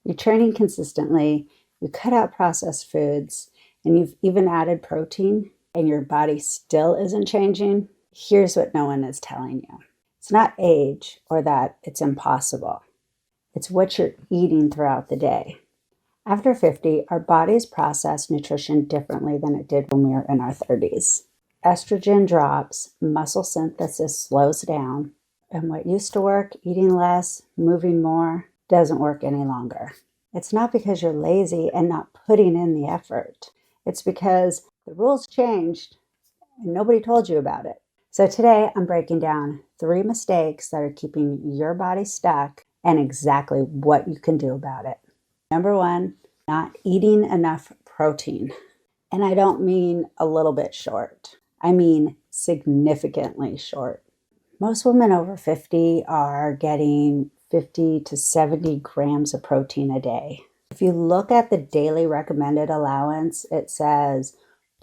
you're training consistently, you cut out processed foods, and you've even added protein, and your body still isn't changing, here's what no one is telling you. It's not age or that it's impossible. It's what you're eating throughout the day. After 50, our bodies process nutrition differently than it did when we were in our 30s. Estrogen drops, muscle synthesis slows down, and what used to work, eating less, moving more, doesn't work any longer. It's not because you're lazy and not putting in the effort. It's because the rules changed and nobody told you about it. So today I'm breaking down 3 mistakes that are keeping your body stuck and exactly what you can do about it. Number 1, not eating enough protein. And I don't mean a little bit short. I mean significantly short. Most women over 50 are getting 50 to 70 grams of protein a day. If you look at the daily recommended allowance, it says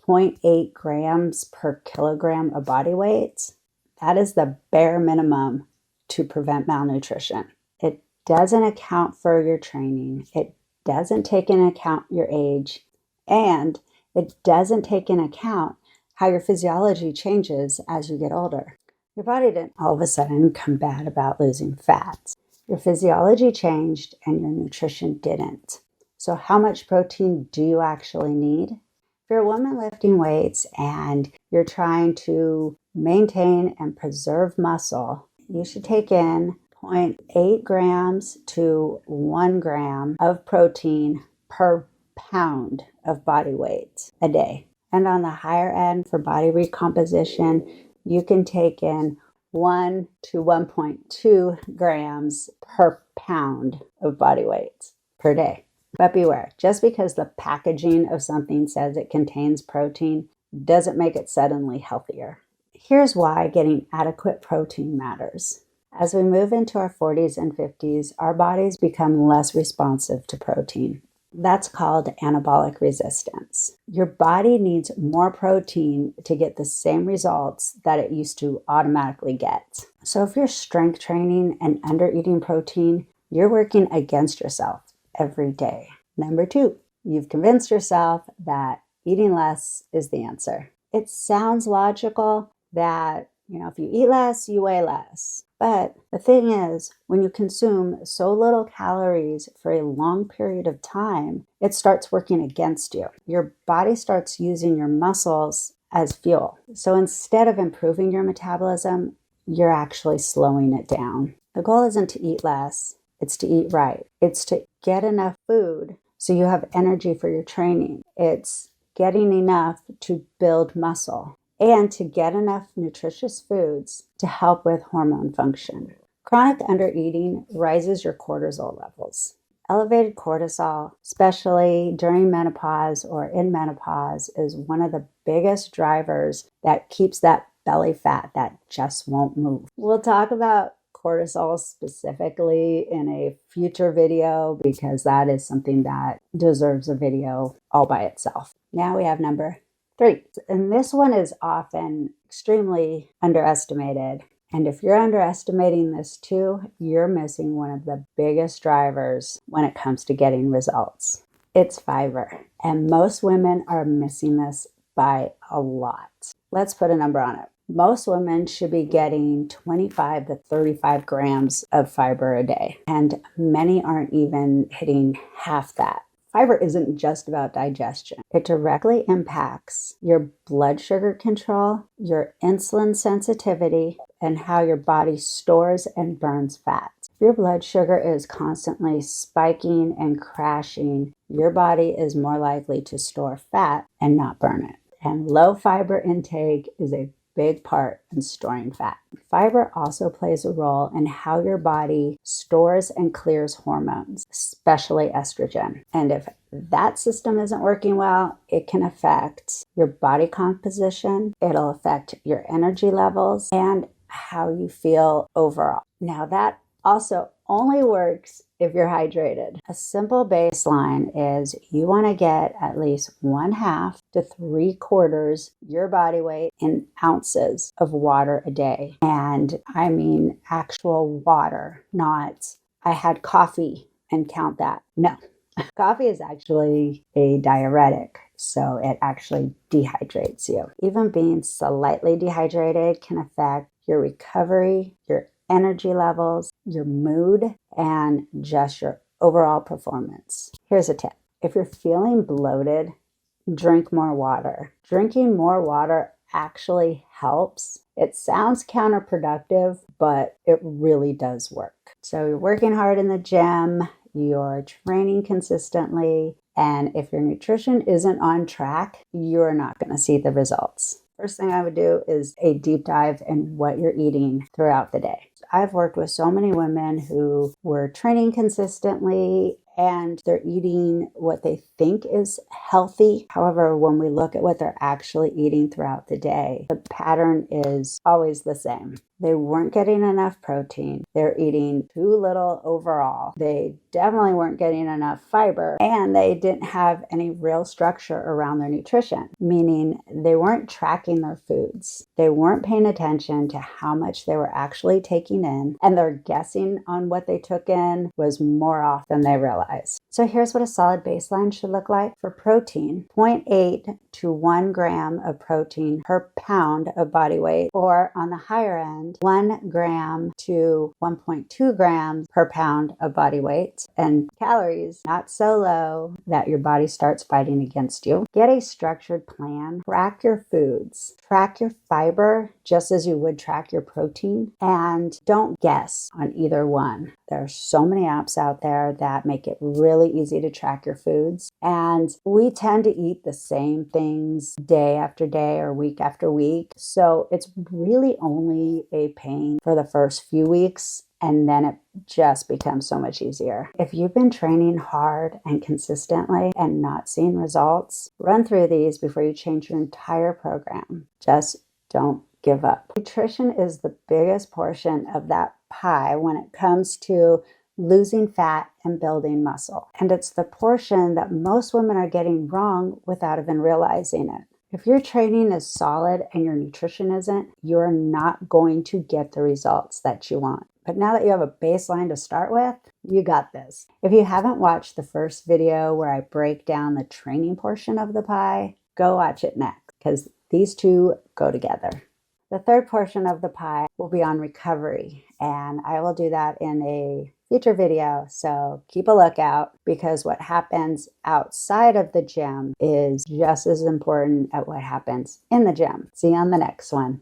0.8 grams per kilogram of body weight. That is the bare minimum to prevent malnutrition. It doesn't account for your training. It doesn't take into account your age. And it doesn't take into account how your physiology changes as you get older. Your body didn't all of a sudden come bad about losing fat. Your physiology changed and your nutrition didn't. So how much protein do you actually need? If you're a woman lifting weights and you're trying to maintain and preserve muscle, you should take in 0.8 grams to 1 gram of protein per pound of body weight a day. And on the higher end for body recomposition, you can take in 1 to 1.2 grams per pound of body weight per day. But beware, just because the packaging of something says it contains protein doesn't make it suddenly healthier. Here's why getting adequate protein matters. As we move into our 40s and 50s, our bodies become less responsive to protein. That's called anabolic resistance. Your body needs more protein to get the same results that it used to automatically get. So if you're strength training and under eating protein, you're working against yourself every day. Number 2, you've convinced yourself that eating less is the answer. It sounds logical that, if you eat less, you weigh less. But the thing is, when you consume so little calories for a long period of time, it starts working against you. Your body starts using your muscles as fuel. So instead of improving your metabolism, you're actually slowing it down. The goal isn't to eat less, it's to eat right. It's to get enough food so you have energy for your training. It's getting enough to build muscle and to get enough nutritious foods to help with hormone function. Chronic undereating rises your cortisol levels. Elevated cortisol, especially during menopause or in menopause, is one of the biggest drivers that keeps that belly fat that just won't move. We'll talk about cortisol specifically in a future video because that is something that deserves a video all by itself. Now we have number 3. And this one is often extremely underestimated. And if you're underestimating this too, you're missing one of the biggest drivers when it comes to getting results. It's fiber. And most women are missing this by a lot. Let's put a number on it. Most women should be getting 25 to 35 grams of fiber a day. And many aren't even hitting half that. Fiber isn't just about digestion. It directly impacts your blood sugar control, your insulin sensitivity, and how your body stores and burns fat. If your blood sugar is constantly spiking and crashing, your body is more likely to store fat and not burn it. And low fiber intake is a big part in storing fat. Fiber also plays a role in how your body stores and clears hormones, especially estrogen. And if that system isn't working well, it can affect your body composition, it'll affect your energy levels, and how you feel overall. Now that also only works if you're hydrated. A simple baseline is you want to get at least 1/2 to 3/4 your body weight in ounces of water a day. And I mean actual water, not I had coffee and count that. No. Coffee is actually a diuretic, so it actually dehydrates you. Even being slightly dehydrated can affect your recovery, your energy levels, your mood, and just your overall performance. Here's a tip. If you're feeling bloated, drink more water. Drinking more water actually helps. It sounds counterproductive, but it really does work. So you're working hard in the gym, you're training consistently, and if your nutrition isn't on track, you're not going to see the results. First thing I would do is a deep dive in what you're eating throughout the day. I've worked with so many women who were training consistently and they're eating what they think is healthy. However, when we look at what they're actually eating throughout the day, the pattern is always the same. They weren't getting enough protein. They're eating too little overall. They definitely weren't getting enough fiber, and they didn't have any real structure around their nutrition, meaning they weren't tracking their foods. They weren't paying attention to how much they were actually taking in, and their guessing on what they took in was more off than they realized. So here's what a solid baseline should look like. For protein, 0.8 to 1 gram of protein per pound of body weight, or on the higher end, 1 gram to 1.2 grams per pound of body weight. And calories, not so low that your body starts fighting against you. Get a structured plan. Track your foods. Track your fiber just as you would track your protein. And don't guess on either one. There are so many apps out there that make it really easy to track your foods. And we tend to eat the same things day after day or week after week. So it's really only a pain for the first few weeks, and then it just becomes so much easier. If you've been training hard and consistently and not seeing results, run through these before you change your entire program. Just don't give up. Nutrition is the biggest portion of that pie when it comes to losing fat and building muscle. And it's the portion that most women are getting wrong without even realizing it. If your training is solid and your nutrition isn't, you're not going to get the results that you want. But now that you have a baseline to start with, you got this. If you haven't watched the first video where I break down the training portion of the pie, go watch it next, because these two go together. The third portion of the pie will be on recovery, and I will do that in a future video, so keep a lookout, because what happens outside of the gym is just as important as what happens in the gym. See you on the next one.